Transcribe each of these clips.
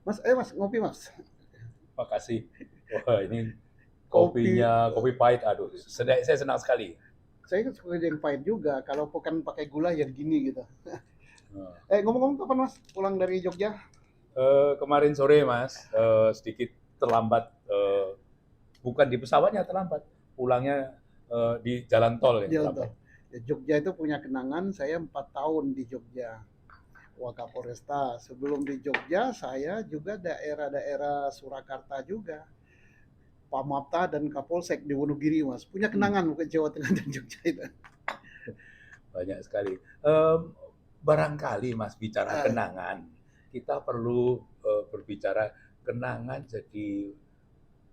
Mas, ngopi Mas. Makasih. Wah, ini Kopi, kopi pahit. Aduh, saya senang sekali. saya kan suka yang pahit juga. Kalau bukan pakai gula yang gini gitu. Nah, Ngomong-ngomong kapan Mas pulang dari Jogja? kemarin sore, Mas, sedikit terlambat. Bukan di pesawatnya terlambat, pulangnya di jalan tol yang Jalan tol. terlambat. Ya, Jogja itu punya kenangan. Saya 4 tahun di Jogja. Wakapolresta. Sebelum di Jogja, saya juga daerah-daerah Surakarta juga. Pamapta dan Kapolsek di Wonogiri, Mas. Punya Hmm, kenangan bukan Jawa Tengah dan Jogja itu. banyak sekali. Em, Barangkali, Mas, bicara Ah, kenangan, kita perlu berbicara kenangan jadi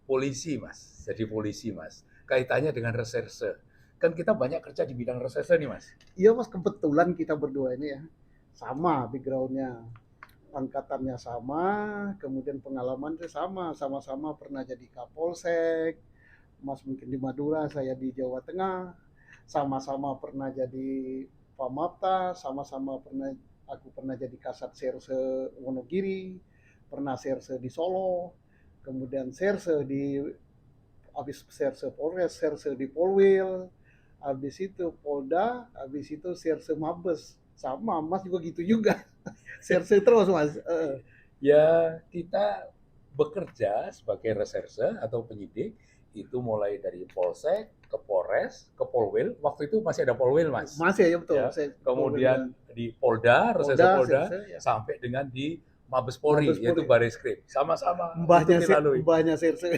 polisi, Mas. Jadi polisi, Mas. Kaitannya dengan reserse. Kan kita banyak kerja di bidang reserse nih, Mas. iya Mas, kebetulan kita berdua ini ya. Sama backgroundnya. Angkatannya sama, kemudian pengalaman itu sama. Sama-sama pernah jadi Kapolsek. Mas mungkin di Madura, saya di Jawa Tengah. Sama-sama pernah jadi Pamapta, sama-sama aku pernah jadi Kasat Serse Wonogiri, pernah Serse di Solo, kemudian Serse di habis Serse Polres, Serse di Polwil, habis itu Polda, habis itu Serse Mabes. Sama, Mas juga gitu juga. Serse terus, Mas. Ya, kita bekerja sebagai reserse atau penyidik itu mulai dari polsek ke polres ke polwil. Waktu itu masih ada polwil, Mas. Masih ya betul, Ya, saya Polwil juga. kemudian di Polda, reserse Polda, Polda, Serse, ya. sampai dengan di Mabes Polri, Mabes yaitu Polri. Bareskrim. Sama-sama itu kita lalui. Mbahnya Serse.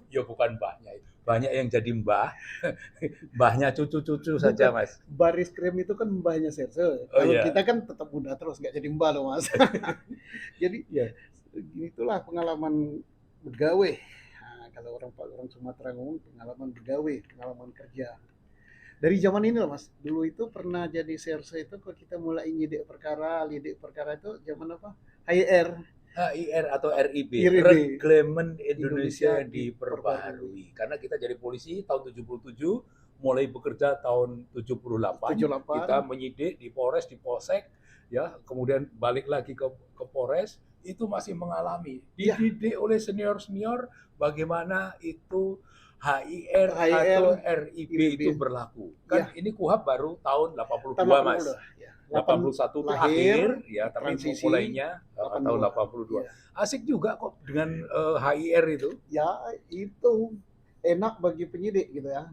Ya bukan mbahnya, banyak yang jadi mbah, mbahnya cucu-cucu saja, Bukan, Mas. baris krim itu kan mbahnya Serse. Oh Kalau kita iya, kan tetap muda terus, nggak jadi mbah loh Mas. Jadi ya. itulah pengalaman bergawe. Nah, kalau orang Sumatera ngomong pengalaman bergawe, pengalaman kerja. Dari zaman ini loh Mas, dulu itu pernah jadi Serse itu kalau kita mulai lidik perkara itu zaman apa? HR, HIR atau RIB, IRIB, Reglemen Indonesia Indonesia yang diperbarui. diperbaharui. Karena kita jadi polisi tahun 77, mulai bekerja tahun 78, 78, kita menyidik di Polres, di Polsek, ya, kemudian balik lagi ke Polres, itu masih mengalami ya dididik oleh senior-senior bagaimana itu HIR HIR, atau RIB IRIB, itu berlaku. Kan ya ini KUHP baru tahun tahun 82, 80 Mas. ya. 81 itu Lahir, akhir ya, tapi transisi mulainya tahun 82. 82. Ya. Asik juga kok dengan HIR itu. Ya itu enak bagi penyidik gitu ya.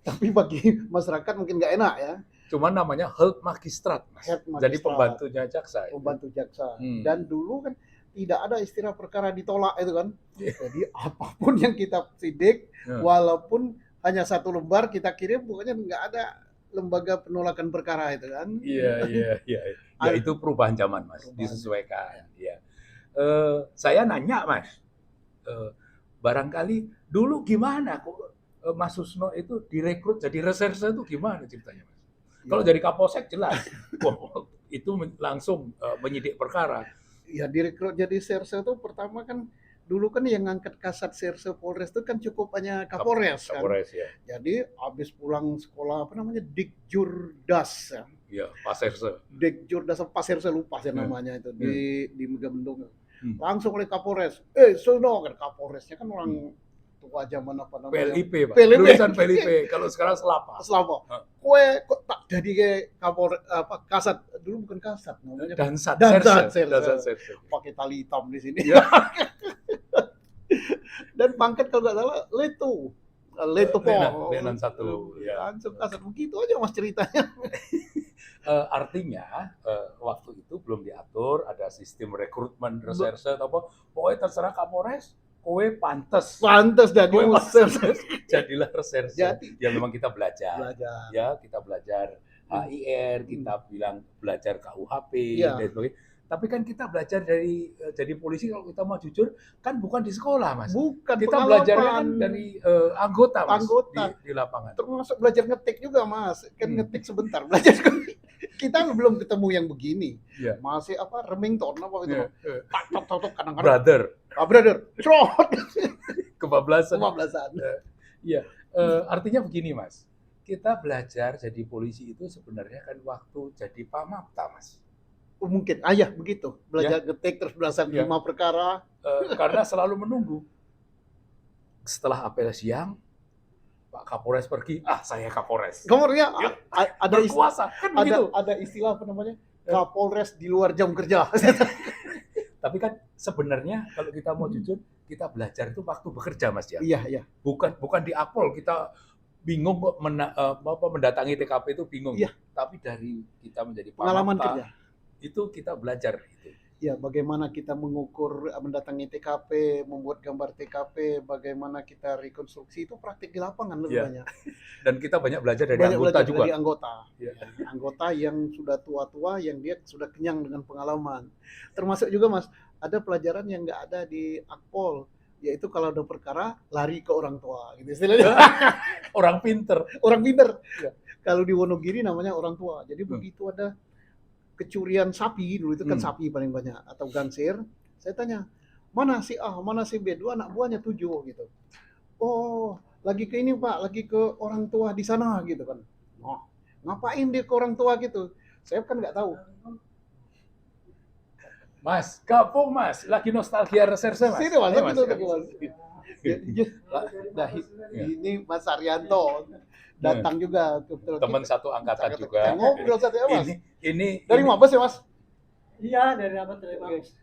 Tapi bagi masyarakat mungkin nggak enak ya. Cuman namanya Health Magistrat, Mas. Head Jadi magistrat, pembantunya jaksa itu. pembantu jaksa. Hmm. Dan dulu kan tidak ada istilah perkara ditolak itu kan. Jadi apapun yang kita sidik, Ya. walaupun hanya satu lembar kita kirim, pokoknya nggak ada lembaga penolakan perkara itu kan. Iya, iya, iya. Ya itu perubahan zaman, Mas. Perubahan. Disesuaikan. Ya. Saya nanya, Mas. Eh, Barangkali dulu gimana kok Mas Susno itu direkrut jadi reserse itu gimana ceritanya, Mas? Kalau Ya, dari Kapolsek jelas, itu langsung menyidik perkara. ya direkrut jadi Serse itu pertama kan dulu kan yang ngangkat kasat Serse Polres itu kan cukup hanya Kapolres kan. Kapolres ya. Jadi habis pulang sekolah apa namanya Dikjurdas ya. Iya, Pak Serse. Dikjurdas apa Serse lupa saya Ya. namanya itu Ya. di Megamendung. Hmm. Langsung oleh Kapolres. Sono kan Kapolresnya kan orang tua zaman apa namanya? PLIP, Pak. PLIP. Lulusan PLIP. Kalau sekarang selapa. Selama. Hah. Kue kok tak jadi kayak Kapolres apa kasat dulu bukan kasat namanya Dansat Dansat Serse. Dansat Serse. Serse. Pakai tali hitam di sini. Ya. Dan pangkat kalau nggak salah Leto. Leto Lenan satu. Ya. Langsung kasat begitu aja mas ceritanya. Artinya waktu itu belum diatur ada sistem rekrutmen reserse atau apa. Pokoknya terserah Kapolres, kowe pantes. Pantes dan Kowe diusir. pantes. Jadilah reserse. Jadi Ya memang kita belajar. belajar. Ya, kita belajar HIR, kita bilang belajar KUHP Iya. dan sebagainya. Tapi kan kita belajar dari jadi polisi kalau kita mau jujur kan bukan di sekolah, Mas. Bukan Kita pengalaman. belajarnya kan dari anggota, Mas, Anggota. di lapangan. Termasuk belajar ngetik juga mas. Kan Hmm. ngetik sebentar belajar. Kita belum ketemu yang begini. Iya. Masih apa Remington apa itu? Iya, Tak tok tok tok kadang-kadang. Brother, Brother. Crot. kebablasan. 15-an. Iya, artinya begini, Mas. Kita belajar jadi polisi itu sebenarnya kan waktu jadi pamapta, Mas. Mungkin, ya begitu. Belajar ngetik terus belasan 5 perkara. Karena selalu menunggu. Setelah apel siang, Pak Kapolres pergi, saya Kapolres. Nomornya ada Berkuasa, kan begitu. ada istilah apa namanya? Kapolres di luar jam kerja. Tapi kan sebenarnya kalau kita mau jujur, kita belajar itu waktu bekerja, Mas ya. Iya. Bukan di Akpol kita bingung kok mendatangi TKP itu bingung. Iya. Tapi dari kita menjadi pengalaman kerja. Itu kita belajar itu. Ya, bagaimana kita mengukur, mendatangi TKP, membuat gambar TKP, bagaimana kita rekonstruksi, itu praktik di lapangan lebih banyak. Dan kita banyak belajar dari anggota juga. Dari anggota. Anggota yang sudah tua-tua, yang dia sudah kenyang dengan pengalaman. Termasuk juga, Mas, ada pelajaran yang nggak ada di Akpol, yaitu kalau ada perkara, lari ke orang tua. Gitu istilahnya. Orang pinter. Ya. Kalau di Wonogiri namanya orang tua. Jadi begitu ada kecurian sapi, dulu itu kan sapi paling banyak, atau gansir, saya tanya, mana si A, mana si B, 2 anak buahnya 7 gitu. Oh, lagi ke ini Pak, lagi ke orang tua di sana gitu kan. Oh, ngapain dia ke orang tua gitu? Saya kan nggak tahu. Mas, gabung Mas, lagi nostalgia reserse Mas. Sini Mas, ini Mas Arianto datang juga ke teman satu angkatan juga. Ngobrol satu ya Mas. Ini dari Mabes ya Mas? Iya, dari Mabes.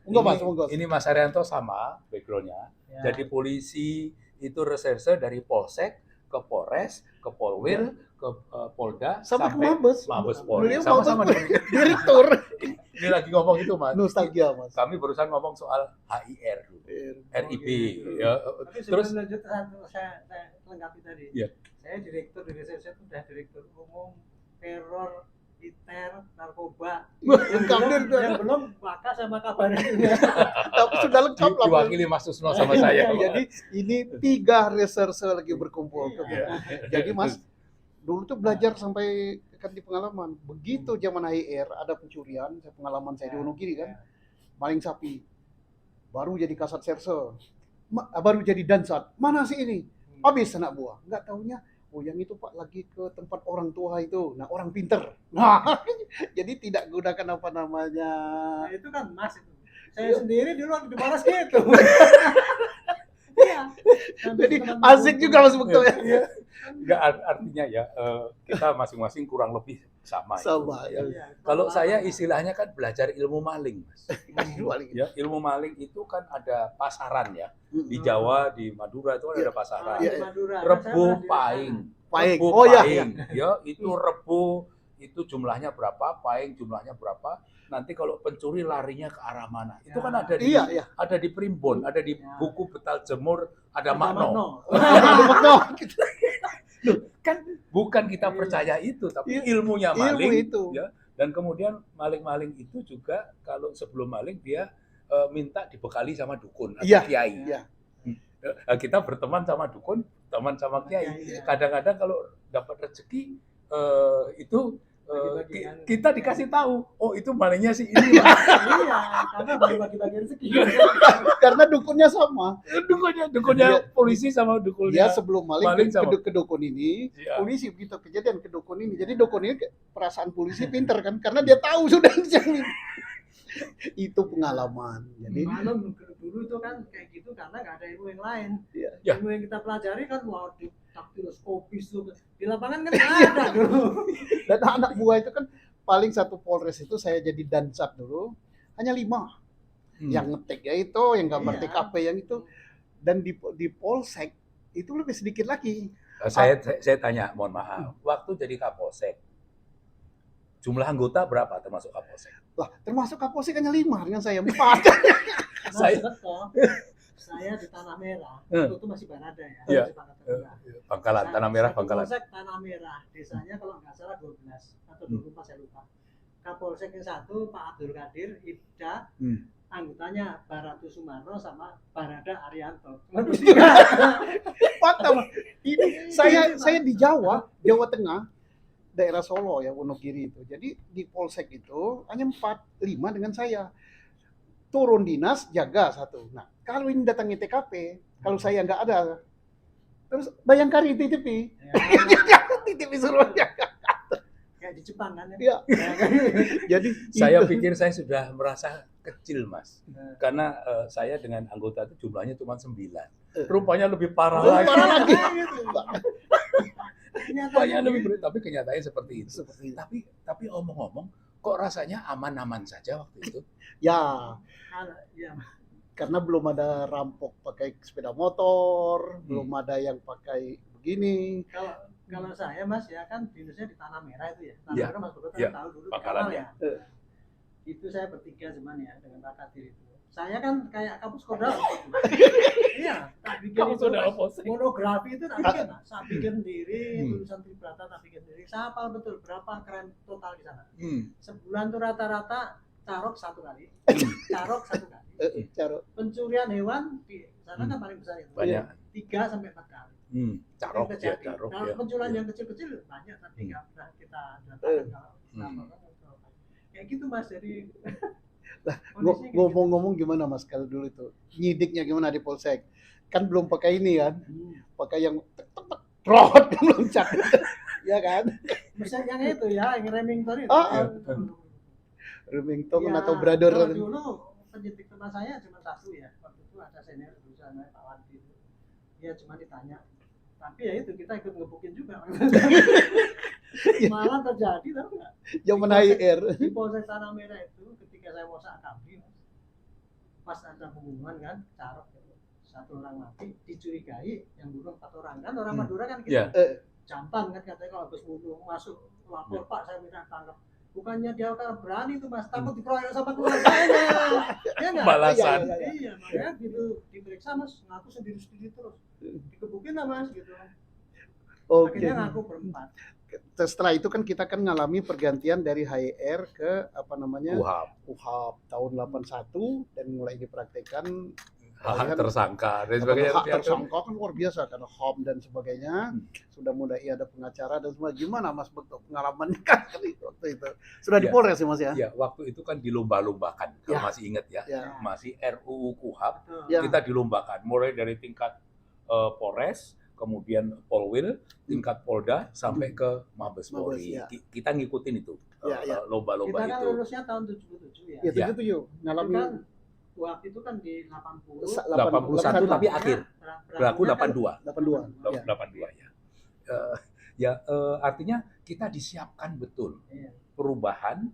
Ini Mas Arianto sama backgroundnya. Ya. Jadi polisi itu reserse dari Polsek ke Polres, ke Polwil, ke Polda sampai ke Mabes. Mabes Polri. Sama-sama direktur. Ini lagi ngomong itu Mas. Nostalgia Mas. Kami barusan ngomong soal HIR, RIB. Ya. Terus lanjut saya lengkapi tadi. Ya. Saya direktur di reserse, sudah direktur umum, teror, ITER, narkoba. Yang belum maka sama kabar. Tapi sudah lengkap lah. Diwakili Mas Susno sama saya. Jadi ini 3 reserse lagi berkumpul. Jadi Mas, dulu tuh belajar sampai kan di pengalaman. Begitu zaman HIR ada pencurian, pengalaman saya di Wonogiri kan, maling sapi. Baru jadi kasat serse. Baru jadi dansat. Mana sih ini? Habis anak buah. Enggak taunya, oh yang itu Pak lagi ke tempat orang tua itu. Nah, orang pinter. Nah, jadi tidak gunakan apa namanya. Nah, itu kan Mas itu. Saya sendiri dulu di Maras gitu. Iya. Jadi asik juga Mas Bekto ya. Enggak, artinya ya kita masing-masing kurang lebih sama. Ya. Kalau saya istilahnya kan belajar ilmu maling, Mas. Ya, ilmu maling itu kan ada pasaran ya. Di Jawa, di Madura itu kan ada pasaran. Rebo paing. Ya, itu rebo itu jumlahnya berapa, paing jumlahnya berapa. Nanti kalau pencuri larinya ke arah mana? Itu kan ada di ada di Primbon, ada di buku Betal Jemur, ada Makno. Kan bukan kita percaya itu, tapi ilmunya maling itu. Ya. Dan kemudian maling-maling itu juga kalau sebelum maling dia minta dibekali sama dukun atau kiai. Kita berteman sama dukun, teman sama kiai. Kadang-kadang kalau dapat rezeki itu kita dikasih tahu, oh itu malingnya si ini. Iya, karena bagi-bagi rezeki. Karena dukunnya sama. Dukunnya polisi sama dukunnya. Dia sebelum maling ke dukun ini, polisi begitu kejadian ke dukun ini. Jadi dukun ini perasaan polisi pinter kan, karena dia tahu sudah itu pengalaman. Jadi malam dulu itu kan kayak gitu karena nggak ada ilmu yang lain. Ilmu yang kita pelajari kan daktiloskopis tuh di lapangan kan ada dulu. Dan anak buah itu kan paling satu Polres itu saya jadi dansat dulu hanya 5 yang ngetik ya itu, yang gambar TKP yang itu, dan di Polsek itu lebih sedikit lagi. Saya tanya, mohon maaf, waktu jadi Kapolsek jumlah anggota berapa termasuk Kapolsek? Lah, termasuk Kapolsek hanya 5 dengan saya 4. Saya di Tanah Merah, itu masih Barada ya. Iya. Bangkalan, Tanah Merah, Bangkalan. Kapolsek Tanah Merah, desanya kalau nggak salah 12 atau 24 saya lupa. Kapolsek yang 1 Pak Abdul Qadir, Ibda, anggotanya Baratu Sumarno sama Barada Arianto. Ini saya di Jawa Tengah, daerah Solo ya, Wonogiri itu. Jadi di Polsek itu hanya 4-5 dengan saya. Turun dinas jaga 1. Nah, kalau ini datangi TKP, kalau saya nggak ada, terus Bayangkari titipi. Titipi suruh jaga. kayak di Jepang kan ya. Iya. Jadi Saya itu. pikir saya sudah merasa kecil, Mas. Karena saya dengan anggota itu jumlahnya cuma 9. Rupanya lebih parah Lebih lagi. parah lagi. Rupanya lebih berat, tapi kenyataannya seperti itu. Seperti itu. Tapi omong-omong, kok rasanya aman-aman saja waktu itu? Ya, Kalau ya karena belum ada rampok pakai sepeda motor, belum ada yang pakai begini. kalau saya Mas ya kan dinasnya di Tanah Merah itu ya. Tanah Iya. Merah Mas Bro Iya. tahu dulu Pangkalan kapal ya. ya. Itu saya bertiga cuman ya dengan Pak Kadir itu. Saya kan kayak kapus kodal. Iya, tak bikin Kamu itu sudah Mas. oposisi. Monografi itu tak bikin, Mas. Saya bikin sendiri, Hmm. tulisan Tribrata tak bikin sendiri. Saya hafal betul berapa keren total di sana. Hmm. Sebulan tuh rata-rata carok 1 kali. Carok 1 kali. Cara Pencurian hewan di sana kan paling besar itu. Banyak. 3 sampai 4 kali. Carok Yang ya, terjadi. carok Kalau ya. pencurian Ya. yang kecil-kecil banyak tapi nggak pernah kita dapatkan kalau selama kayak gitu Mas. Jadi Lah, kondisinya kayak ngomong-ngomong gimana Mas kalau dulu itu nyidiknya gimana di Polsek? Kan belum pakai ini kan, gitu. pakai yang trot meloncat, ya kan? Misalnya yang itu ya, yang Remington itu. Ah, Remington Ya, atau Brother. kalau dulu penyidik tempat saya cuma 1 ya. Waktu itu ada senior berusaha namanya Pak Wandi itu. Dia cuma ditanya. Tapi ya itu kita ikut ngebukin juga. Malah terjadi tahu nggak? Zaman HIR. Di Polsek Tanah Merah itu ketika saya mau akabri, pas ada pembunuhan kan, carok gitu. 1 orang mati dicurigai yang bunuh 4 orang kan orang Madura kan gitu. Ya. Jantan kan katanya kalau habis bunuh masuk lapor Pak saya minta tangkap. Bukannya dia kan berani tuh Mas, takut dikeroyok sama keluarganya. Ya enggak? Balasan. Iya, makanya gitu diperiksa Mas, ngaku sendiri-sendiri terus. Dikebukin lah Mas gitu. Oke. Akhirnya ngaku berempat. Setelah itu kan kita kan ngalami pergantian dari HIR ke apa namanya UHAP tahun 81 dan mulai dipraktekkan Hak tersangka dan hak sebagainya. tersangka kan luar biasa karena HAM dan sebagainya sudah mulai ada pengacara dan semua. Gimana Mas bentuk pengalamannya kan waktu itu sudah di Ya. Polres ya Mas ya? Ya, waktu itu kan dilomba-lombakan, kalau Ya. masih ingat ya. Ya. Masih RUU KUHAP, Ya. kita dilombakan mulai dari tingkat Polres, kemudian Polwil, tingkat Polda sampai ke Mabes Polri. Mabes, ya. Kita ngikutin itu Ya. lomba-lomba Kita kan itu. lulusnya tahun 77 ya. Ya, Ya. 77 Itu ngalami kan waktu itu kan di 80 81 tapi akhir. Berlaku 82. 82. Ya. 82 ya. Artinya kita disiapkan betul Iya. perubahan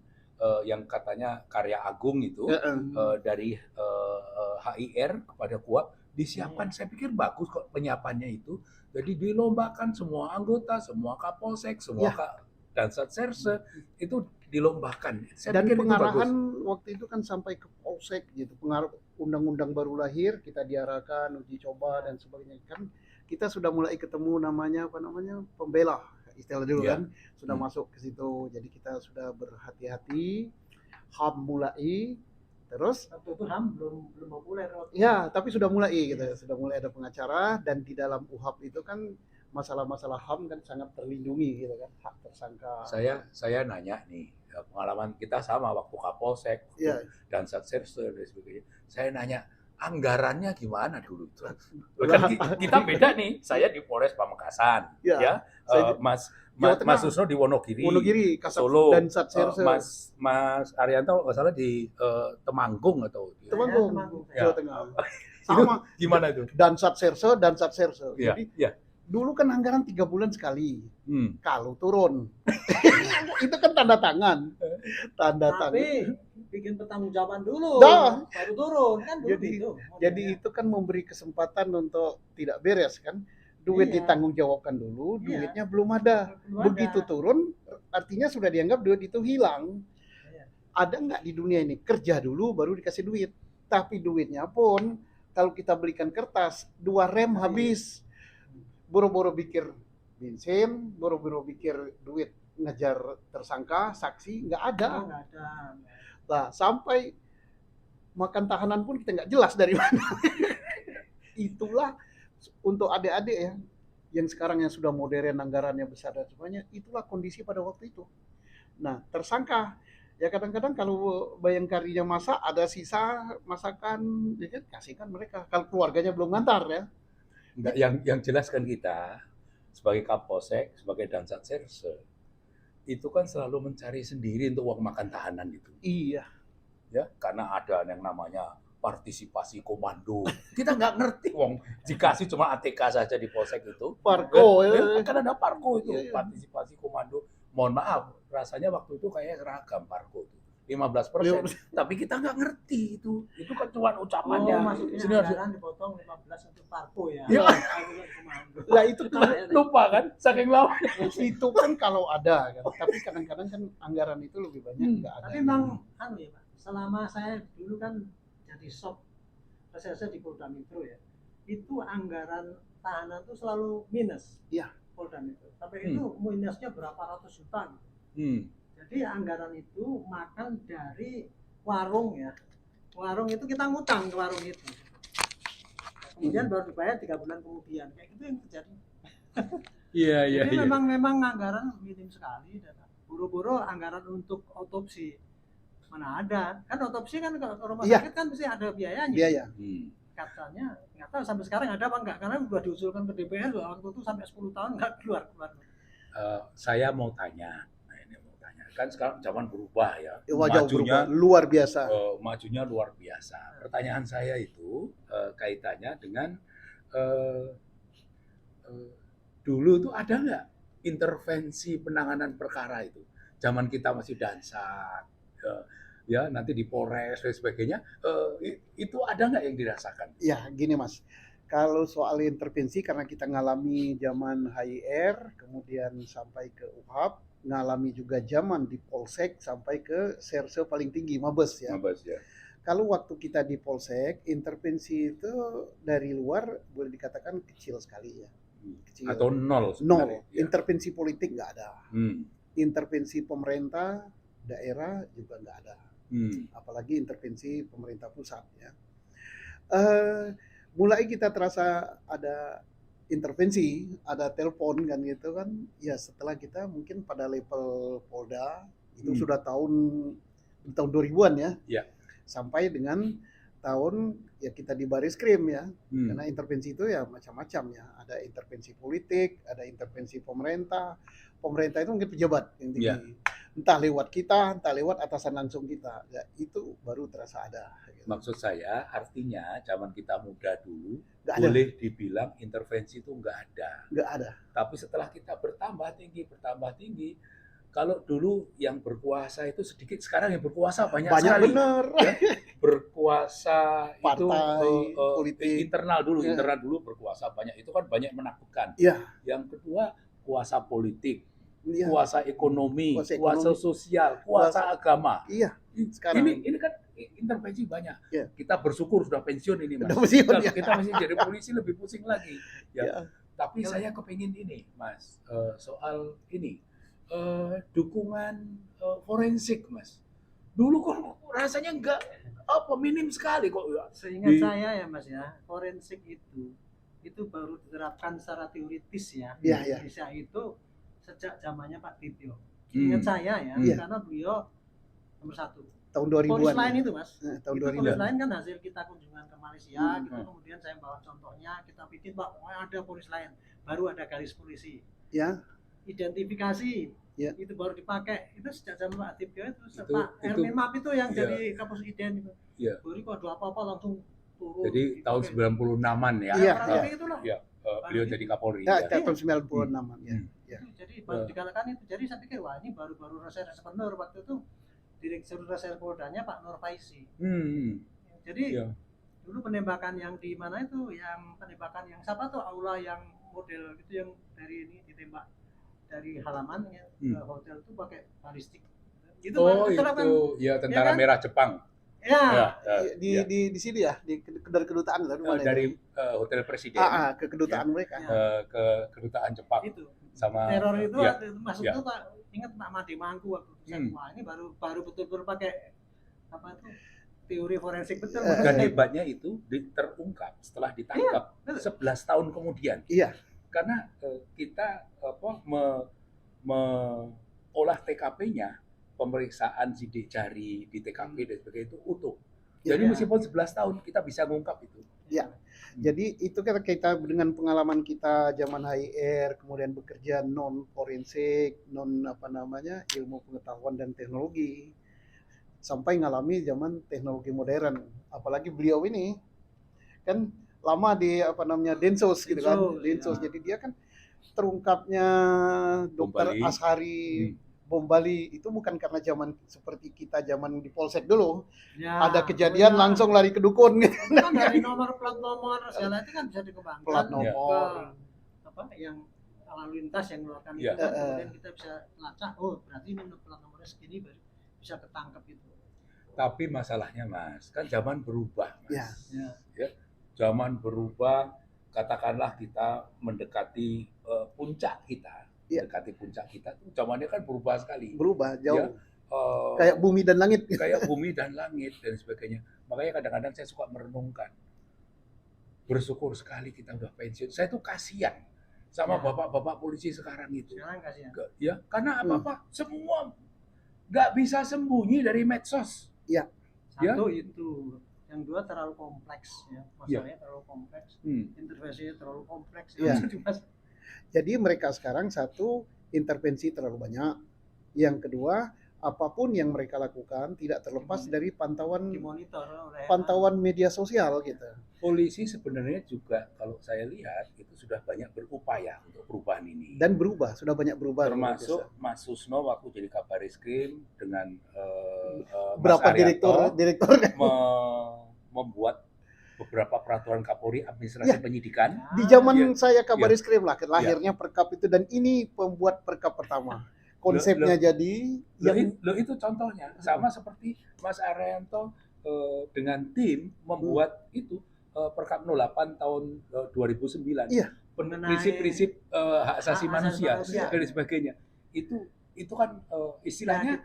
yang katanya karya agung itu dari HIR kepada KUHAP disiapkan. Saya pikir bagus kok penyiapannya itu. Jadi dilombakan semua anggota, semua Kapolsek, semua Dansat Serse itu dilombakan. Saya Dan pikir itu pengarahan bagus. waktu itu kan sampai ke Polsek gitu. Pengaruh undang-undang baru lahir, kita diarahkan uji coba dan sebagainya. Kan kita sudah mulai ketemu namanya pembela istilah dulu Ya. kan sudah masuk ke situ. Jadi kita sudah berhati-hati. HAM mulai terus Waktu itu HAM belum populer waktu ya, tapi sudah mulai gitu. Sudah mulai ada pengacara dan di dalam UHAP itu kan masalah-masalah HAM kan sangat terlindungi gitu kan, hak tersangka. Saya nanya nih, pengalaman kita sama waktu Kapolsek, Iya. dan Satserse dan sebagainya. Saya nanya anggarannya gimana dulu itu? Kan kita beda nih. Saya di Polres Pamekasan, Ya. ya. Saya Jawa Tengah. Mas Susno di Wonogiri, Wonogiri, Kasat Solo, dan Satserse. Mas Arianto kalau nggak salah di Temanggung atau di, Temanggung, Ya. Jawa Tengah. Sama gimana itu? dan Satserse. Ya, Jadi ya. dulu kan anggaran 3 bulan sekali. Hmm. Kalau turun. Itu kan tanda tangan. tapi bikin pertanggungjawaban dulu Dah. baru turun kan dulu Jadi- gitu. Jadi itu kan memberi kesempatan untuk tidak beres kan. Duit Iya. ditanggung jawabkan dulu, Iya. duitnya belum ada. Belum Begitu ada. turun, artinya sudah dianggap duit itu hilang. Iya. Ada nggak di dunia ini kerja dulu baru dikasih duit? Tapi duitnya pun kalau kita belikan kertas 2 rem habis. Boro-boro pikir bensin, boro-boro pikir duit ngejar tersangka, saksi nggak ada. Oh, nggak ada. Lah sampai makan tahanan pun kita nggak jelas dari mana. Itulah untuk adik-adik ya, yang sekarang yang sudah modern, anggarannya besar dan semuanya, itulah kondisi pada waktu itu. Nah, tersangka, ya kadang-kadang kalau bayangkarinya masak, ada sisa masakan, ya kan, kasihkan mereka. Kalau keluarganya belum ngantar ya. Enggak, yang jelas kan kita sebagai Kapolsek, sebagai Dansat Serse, itu kan selalu mencari sendiri untuk uang makan tahanan itu. Iya. Ya, karena ada yang namanya partisipasi komando. Kita nggak ngerti wong dikasih cuma ATK saja di polsek itu. Parko Kan ada parko itu, Iya. partisipasi komando. Mohon maaf, rasanya waktu itu kayak seragam parko itu. 15%, tapi kita nggak ngerti itu. Itu kan cuma ucapannya. Maksudnya anggaran dipotong 15 untuk parko ya. Iya. Lah itu Lupa kan, saking lama. itu kan kalau ada kan, tapi kadang-kadang kan anggaran itu lebih banyak nggak ada. Tapi memang ya Pak, selama saya dulu kan jadi sop reserse di Polda Metro ya, itu anggaran tahanan tuh selalu minus. Iya. Polda Metro. Tapi itu minusnya berapa ratus juta. Jadi anggaran itu makan dari warung ya. Warung itu kita ngutang ke warung itu. Kemudian baru dibayar 3 bulan kemudian. Kayak gitu yang terjadi. Iya. Jadi memang anggaran minim sekali. Buru-buru anggaran untuk otopsi mana ada. Kan otopsi kan kalau ke rumah sakit kan pasti ada biayanya. Biaya. Katanya nggak tahu sampai sekarang ada apa enggak, karena sudah diusulkan ke DPR waktu itu sampai 10 tahun nggak keluar. Saya mau tanya. Kan sekarang zaman berubah ya, Majunya luar biasa. Majunya luar biasa. Pertanyaan saya itu kaitannya dengan dulu itu ada nggak intervensi penanganan perkara itu? Zaman kita masih Dansat, ya nanti di Polres dan sebagainya, itu ada nggak yang dirasakan? Ya gini Mas, kalau soal intervensi karena kita ngalami zaman HIR, kemudian sampai ke UHAP, ngalami juga zaman di Polsek sampai ke Serse paling tinggi Mabes ya. Mabes ya. Kalau waktu kita di Polsek, intervensi itu dari luar boleh dikatakan kecil sekali ya. Kecil. Atau nol Nol. sebenarnya. Ya. Intervensi politik nggak ada. Intervensi pemerintah daerah juga nggak ada. Apalagi intervensi pemerintah pusat ya. Mulai kita terasa ada intervensi, ada telepon kan gitu kan, ya setelah kita mungkin pada level Polda itu sudah tahun 2000-an ya, sampai dengan tahun ya kita di Bariskrim ya, karena intervensi itu ya macam-macam ya, ada intervensi politik, ada intervensi pemerintah itu mungkin pejabat yang tinggi, entah lewat kita, entah lewat atasan langsung kita, ya itu baru terasa ada. Gitu. Maksud saya artinya zaman kita muda dulu Nggak ada. boleh dibilang intervensi itu nggak ada. Tapi setelah kita bertambah tinggi, kalau dulu yang berkuasa itu sedikit, sekarang yang berkuasa banyak sekali. Bener. Ya, berkuasa Partai, itu politik. internal dulu berkuasa banyak, itu kan banyak menakutkan. Iya. Yang kedua kuasa politik, Iya. kuasa ekonomi, kuasa sosial, kuasa agama. Iya. Sekarang ini kan intervensi banyak. Iya. Kita bersyukur sudah pensiun ini Mas. Pensiun, ya. Kita masih jadi polisi lebih pusing lagi. Ya. Iya. Tapi saya kepingin ini Mas, soal ini dukungan forensik Mas. Dulu kok rasanya enggak minim sekali kok. Seingat saya ya Mas ya, forensik itu baru diterapkan secara teoritis ya. Iya, Di iya. Indonesia itu sejak zamannya Pak Titio. Ingat saya ya, karena beliau nomor 1. Tahun 2000-an. Polis lain itu Mas. Tahun itu 2000. polis lain kan hasil kita kunjungan ke Malaysia gitu, kemudian saya bawa contohnya, kita bikin Pak, ada polis lain, baru ada garis polisi. Ya. Identifikasi. Ya. Itu baru dipakai. Itu sejak zaman Pak Titio itu Pak itu Map itu yang jadi Kapus Iden itu. Iya. Baru kok ada apa-apa langsung turun. Jadi tahun 96-an ya. Iya. Ya. Beliau jadi Kapolri. Ya, Ya. tahun 96-an ya. Ya. Jadi baru digalakan itu. Jadi saya pikir wah ini baru reserse penuh waktu itu. Direktur Reserse Poldanya Pak Nur Faisi. Jadi dulu penembakan yang di mana itu, yang penembakan yang siapa tuh aula yang model gitu yang dari ini ditembak dari halamannya ke hotel itu pakai balistik. Itu itu ya tentara merah Jepang. Ya. Di sini ya, dari kedutaan dari hotel presiden. Ke kedutaan mereka. Ke kedutaan Jepang. Itu. Sama teror itu masuknya Pak, ingat Pak Made Mangku waktu itu. Wah, ini baru betul-betul pakai apa itu? Teori forensik betul. Dan hebatnya itu terungkap setelah ditangkap 11 tahun kemudian. Iya. Karena kita olah TKP-nya, pemeriksaan sidik jari di TKP dan sebagainya itu utuh. Jadi meskipun 11 tahun kita bisa mengungkap itu. Ya. Jadi itu kan kita dengan pengalaman kita zaman HR, kemudian bekerja non forensik, non apa namanya ilmu pengetahuan dan teknologi, sampai ngalami zaman teknologi modern. Apalagi beliau ini kan lama di apa namanya Densus gitu kan, Densus. Ya. Jadi dia kan terungkapnya Dokter Bali. Ashari Bom Bali itu bukan karena zaman seperti kita zaman di Polsek dulu. Ya, Ada kejadian langsung lari ke dukun gitu. kan dari plat nomor segala itu kan bisa dikembangkan Plat ke nomor. apa yang lalu lintas yang mengeluarkan Ya. itu kan kemudian kita bisa lacak, oh berarti ini plat nomornya segini baru bisa ketangkep itu. Tapi masalahnya Mas, kan zaman berubah Mas. Ya. Ya. Zaman berubah, katakanlah kita mendekati puncak kita. Ya. Mendekati puncak kita tuh zamannya kan berubah sekali. Berubah jauh. Ya. Kayak bumi dan langit. Kayak bumi dan langit dan sebagainya. Makanya kadang-kadang saya suka merenungkan. Bersyukur sekali kita udah pensiun. Saya tuh kasihan sama Ya. bapak-bapak polisi sekarang itu. Sekarang kasihan. Ya, karena apa-apa semua nggak bisa sembunyi dari medsos. Satu itu, yang dua terlalu kompleks ya, masalahnya terlalu kompleks, intervensinya terlalu kompleks. Ya. Jadi Mas, Jadi mereka sekarang satu intervensi terlalu banyak. Yang kedua, apapun yang mereka lakukan tidak terlepas dari dimonitor oleh pantauan media sosial gitu. Polisi sebenarnya juga kalau saya lihat itu sudah banyak berupaya untuk perubahan ini. Dan berubah, sudah banyak berubah. Termasuk Mas Susno waktu jadi Kabariskim dengan berapa Mas Arianto direktur membuat beberapa peraturan Kapolri administrasi Ya. penyidikan. di zaman Ya. saya Kabariskim lah lahirnya Perkap itu, dan ini pembuat Perkap pertama. Konsepnya jadi Loh, itu contohnya sama seperti Mas Arianto dengan tim membuat itu Perkap 08 tahun 2009. Iya. Prinsip-prinsip hak asasi manusia manusia. dan sebagainya. Itu kan istilahnya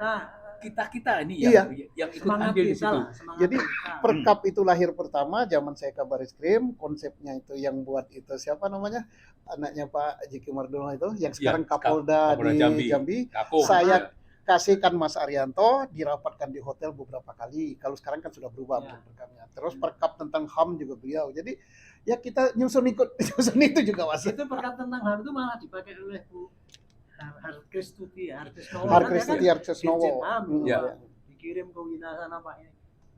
kita ini Iya. yang ikut semangat andil di kita situ. lah, semangat Jadi kita. Perkap itu lahir pertama zaman saya Kabariskim. Konsepnya itu yang buat itu siapa namanya, anaknya Pak Jiki Mardono itu yang sekarang Kapolda di Jambi. Kapol, Saya kasihkan Mas Arianto, dirapatkan di hotel beberapa kali. Kalau sekarang kan sudah berubah Ya. Perkapnya. Terus Perkap tentang HAM juga beliau. Jadi ya kita nyusun itu juga Mas. Itu perkap tentang HAM itu malah dipakai oleh Bu Harkristuti, Harkristuti Harkesnowo. Ya. Dikirim ke Winasana Pak ini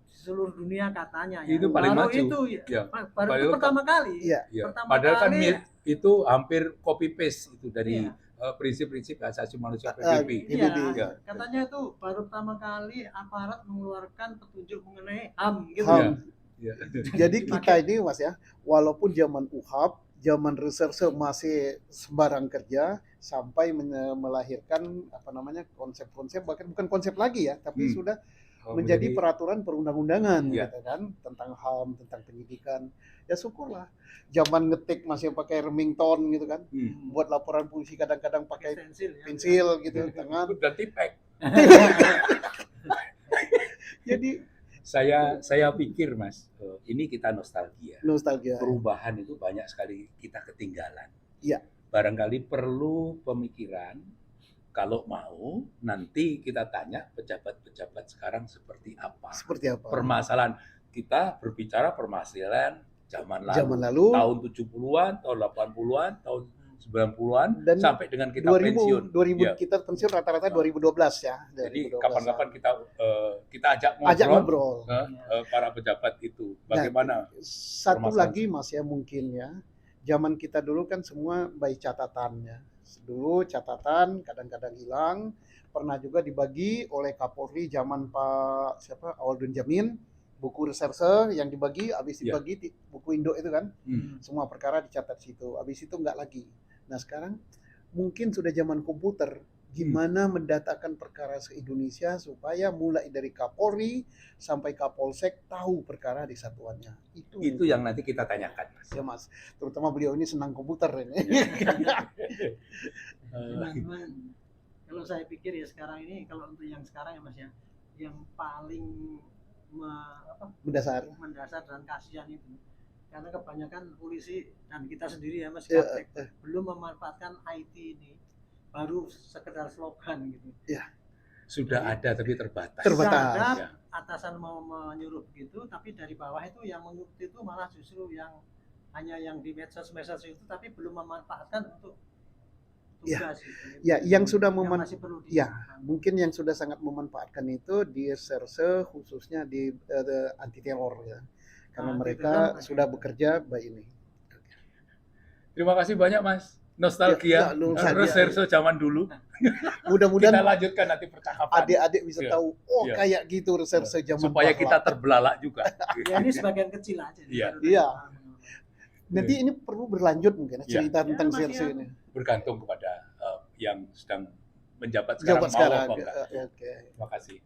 seluruh dunia katanya ya. Itu paling baru maju. itu Ya. baru itu pertama kali. Iya. Ya. Pertama Padahal kan kali itu hampir copy paste itu dari Iya. prinsip-prinsip hak asasi manusia Ah, PBB. Iya, Ya. katanya itu baru pertama kali aparat mengeluarkan petunjuk mengenai HAM gitu. HAM. Ya. Jadi kita ini Mas ya, walaupun zaman UHAP, zaman reserse masih sembarang kerja, sampai melahirkan apa namanya konsep-konsep, bahkan bukan konsep lagi ya, tapi sudah menjadi peraturan perundang-undangan Ya. gitu kan, tentang HAM, tentang penyidikan. Ya syukurlah. Zaman ngetik masih pakai Remington gitu kan. Buat laporan polisi kadang-kadang pakai pensil gitu tangan. Dan tipek. Jadi saya pikir Mas, ini kita nostalgia. nostalgia. Perubahan itu banyak sekali kita ketinggalan. Iya. Barangkali perlu pemikiran. Kalau mau, nanti kita tanya pejabat-pejabat sekarang seperti apa. Seperti apa? Permasalahan kita berbicara permasalahan zaman lalu. Zaman lalu Tahun 70-an, tahun 80-an, tahun 90-an dan sampai dengan kita 2000, pensiun. 2000 Ya. kita pensiun rata-rata 2012 ya. Jadi 2012. kapan-kapan kita ajak ajak ngobrol, ngobrol. para pejabat itu. Bagaimana? Satu permasalahan lagi Mas ya mungkin ya. Zaman kita dulu kan semua by catatannya. Dulu catatan kadang-kadang hilang. Pernah juga dibagi oleh Kapolri zaman Pak Awaldun Jamin, buku reserse yang dibagi, habis Ya. dibagi buku Indo itu kan. Hmm. Semua perkara dicatat situ. Habis itu enggak lagi. Nah, sekarang mungkin sudah zaman komputer. Gimana mendatakan perkara se-Indonesia supaya mulai dari Kapolri sampai Kapolsek tahu perkara di satuannya. Itu yang nanti kita tanyakan, Mas. ya Mas. Terutama beliau ini senang komputer ini. Memang kalau saya pikir ya sekarang ini, kalau untuk yang sekarang ya Mas ya, yang paling Mendasar. dan kasihan itu, karena kebanyakan polisi dan kita sendiri ya Mas Ya, Kaptek, belum memanfaatkan IT ini, baru sekedar slogan gitu. Ya. Sudah ada tapi terbatas. Terbatas. Bisa ada Ya. atasan mau menyuruh begitu, tapi dari bawah itu yang mengikuti itu malah justru yang hanya yang di medsos itu, tapi belum memanfaatkan untuk Ya, tugas gitu. ya yang sudah Yang masih perlu ya mungkin yang sudah sangat memanfaatkan itu di reserse khususnya di anti teror ya, karena mereka sudah bekerja baik ini. Terima kasih banyak Mas. Nostalgia reserse zaman dulu. Mudah-mudahan kita lanjutkan nanti percakapan. Adik-adik bisa tahu, kayak gitu reserse zaman supaya kita terbelalak juga. Ya, ini sebagian kecil aja. Iya. Nanti ini perlu berlanjut mungkin cerita tentang reserse ini. Bergantung kepada yang sedang menjabat sekarang. Oke. Terima kasih.